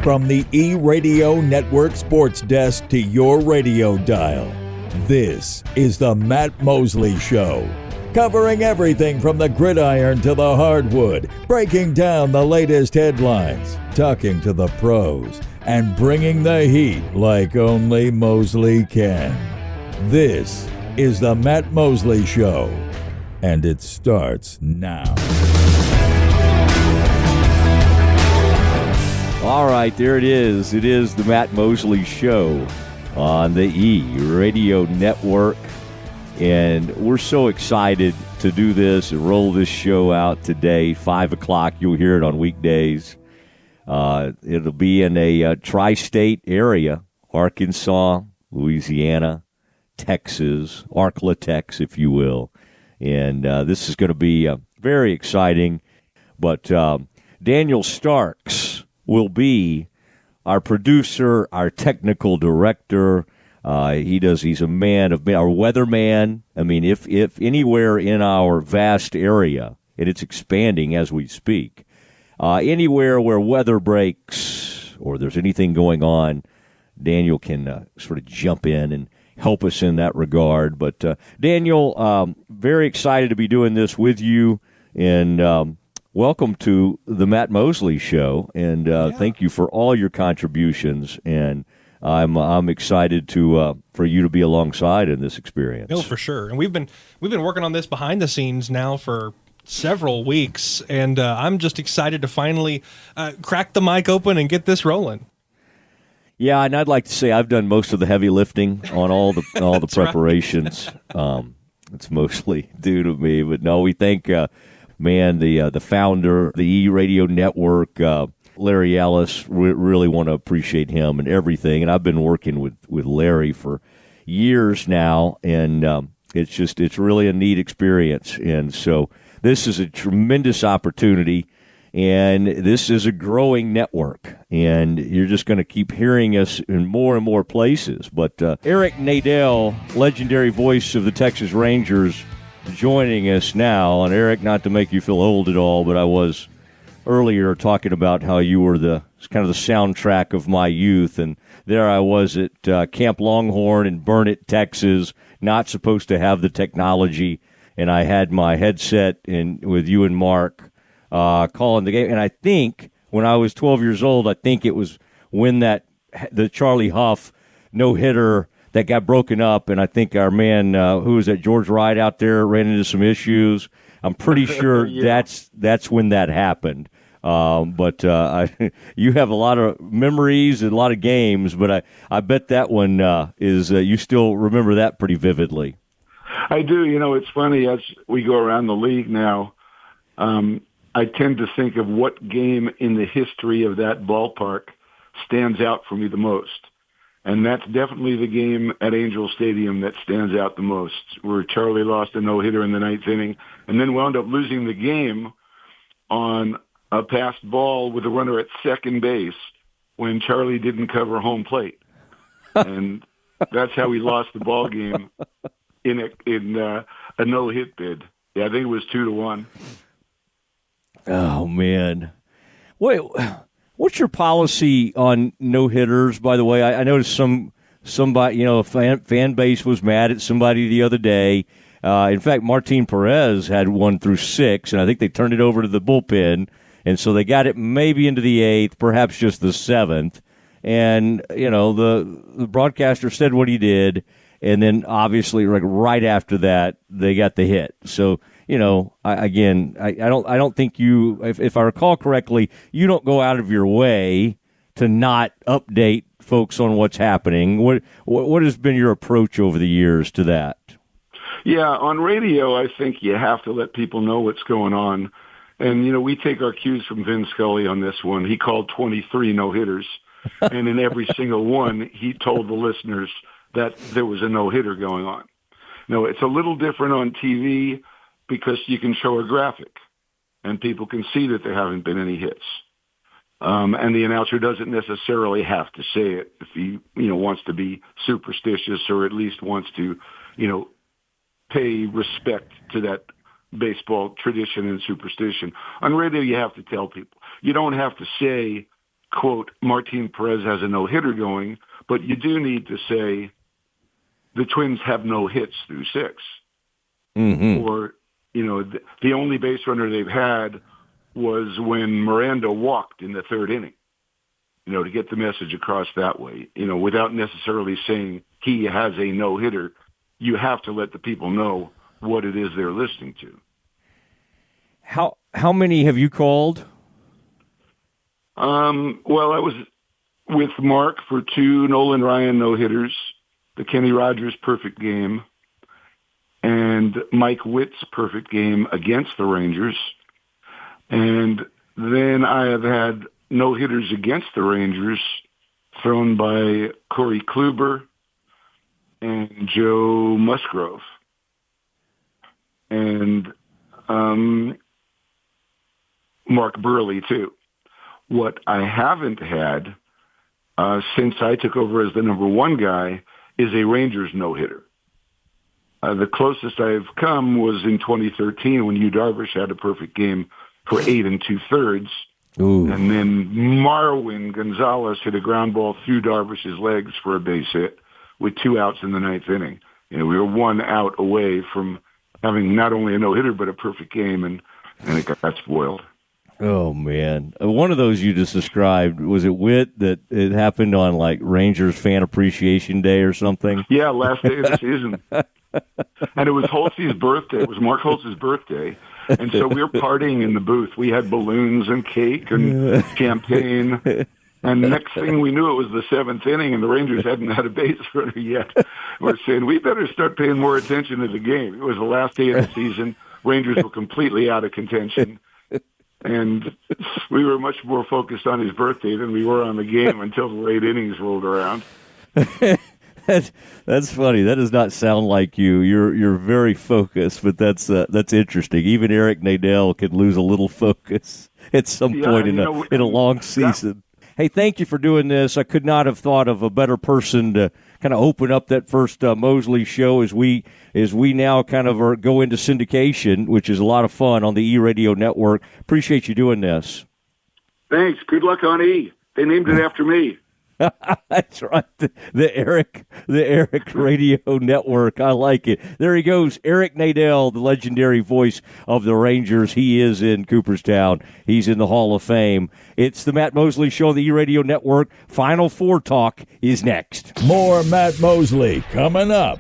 From the E-Radio Network Sports Desk to your radio dial, this is the Matt Mosley Show. Covering everything from the gridiron to the hardwood, breaking down the latest headlines, talking to the pros, and bringing the heat like only Mosley can. This is the Matt Mosley Show, and it starts now. All right, there it is. It is the Matt Mosley Show on the E-Radio Network. And we're so excited to do this and roll this show out today, 5 o'clock. You'll hear it on weekdays. It'll be in a tri-state area, Arkansas, Louisiana, Texas, Arklatex, if you will. And this is going to be very exciting. But Daniel Starks will be our producer, our technical director. He's a man of our weatherman. I mean, if anywhere in our vast area, and it's expanding as we speak, anywhere where weather breaks or there's anything going on, Daniel can sort of jump in and help us in that regard. But Daniel, very excited to be doing this with you, and welcome to the Matt Mosley Show, and thank you for all your contributions. And I'm excited for you to be alongside in this experience. No, for sure. And we've been working on this behind the scenes now for several weeks, and I'm just excited to finally crack the mic open and get this rolling. Yeah, and I'd like to say I've done most of the heavy lifting on all the preparations. Right. It's mostly due to me, but no, we thank. The founder, the E-Radio Network, Larry Ellis, really want to appreciate him and everything. And I've been working with Larry for years now, and it's really a neat experience. And so this is a tremendous opportunity, and this is a growing network. And you're just going to keep hearing us in more and more places. But Eric Nadel, legendary voice of the Texas Rangers, joining us now. And Eric, not to make you feel old at all, but I was earlier talking about how you were the soundtrack of my youth, and there I was at Camp Longhorn in Burnett, Texas, not supposed to have the technology, and I had my headset in with you and Mark calling the game. And I think when I was 12 years old, I think it was when the Charlie Huff no-hitter that got broken up, and I think our man, who was at George Wright out there, ran into some issues. I'm pretty sure that's when that happened. But you have a lot of memories and a lot of games, but I bet that one is you still remember that pretty vividly. I do. You know, it's funny, as we go around the league now, I tend to think of what game in the history of that ballpark stands out for me the most. And that's definitely the game at Angel Stadium that stands out the most, where Charlie lost a no-hitter in the ninth inning and then wound up losing the game on a passed ball with a runner at second base when Charlie didn't cover home plate. And that's how he lost the ball game in a no-hit bid. Yeah, I think it was 2-1. Oh, man. Wait. What's your policy on no-hitters, by the way? I noticed somebody, a fan base was mad at somebody the other day. In fact, Martin Perez had 1 through 6, and I think they turned it over to the bullpen, and so they got it maybe into the 8th, perhaps just the 7th. And, the broadcaster said what he did, and then obviously right after that, they got the hit. So, I don't think you, if I recall correctly, you don't go out of your way to not update folks on what's happening. What has been your approach over the years to that? Yeah, on radio, I think you have to let people know what's going on. And, we take our cues from Vin Scully on this one. He called 23 no-hitters, and in every single one, he told the listeners that there was a no-hitter going on. Now, it's a little different on TV, because you can show a graphic and people can see that there haven't been any hits. And the announcer doesn't necessarily have to say it if he, wants to be superstitious or at least wants to, pay respect to that baseball tradition and superstition. On radio, you have to tell people. You don't have to say quote, Martin Perez has a no-hitter going, but you do need to say the Twins have no hits through 6. Mm-hmm. Or, the only base runner they've had was when Miranda walked in the 3rd inning, to get the message across that way, without necessarily saying he has a no-hitter. You have to let the people know what it is they're listening to. How many have you called? Well, I was with Mark for 2 Nolan Ryan no-hitters, the Kenny Rogers perfect game, and Mike Witt's perfect game against the Rangers. And then I have had no-hitters against the Rangers thrown by Corey Kluber and Joe Musgrove. And Mark Burley, too. What I haven't had since I took over as the number 1 guy is a Rangers no-hitter. The closest I've come was in 2013 when Yu Darvish had a perfect game for 8 2/3. Ooh. And then Marwin Gonzalez hit a ground ball through Darvish's legs for a base hit with 2 outs in the 9th inning. We were 1 out away from having not only a no-hitter but a perfect game, and it got spoiled. Oh, man. One of those you just described, was it Witt that it happened on, like, Rangers Fan Appreciation Day or something? Yeah, last day of the season. And it was Holtz's birthday. It was Mark Holtz's birthday. And so we were partying in the booth. We had balloons and cake and champagne. And next thing we knew, it was the 7th inning, and the Rangers hadn't had a base runner yet. We're saying, we better start paying more attention to the game. It was the last day of the season. Rangers were completely out of contention. And we were much more focused on his birthday than we were on the game until the late innings rolled around. That's funny. That does not sound like you. You're very focused, but that's interesting. Even Eric Nadel could lose a little focus at some point in a long season. Hey, thank you for doing this. I could not have thought of a better person to kind of open up that first Mosley show as we now kind of go into syndication, which is a lot of fun on the E-Radio Network. Appreciate you doing this. Thanks. Good luck on E. They named it after me. That's right. The Eric Radio Network. I like it. There he goes. Eric Nadel, the legendary voice of the Rangers. He is in Cooperstown. He's in the Hall of Fame. It's the Matt Mosley Show on the E-Radio Network. Final Four talk is next. More Matt Mosley coming up.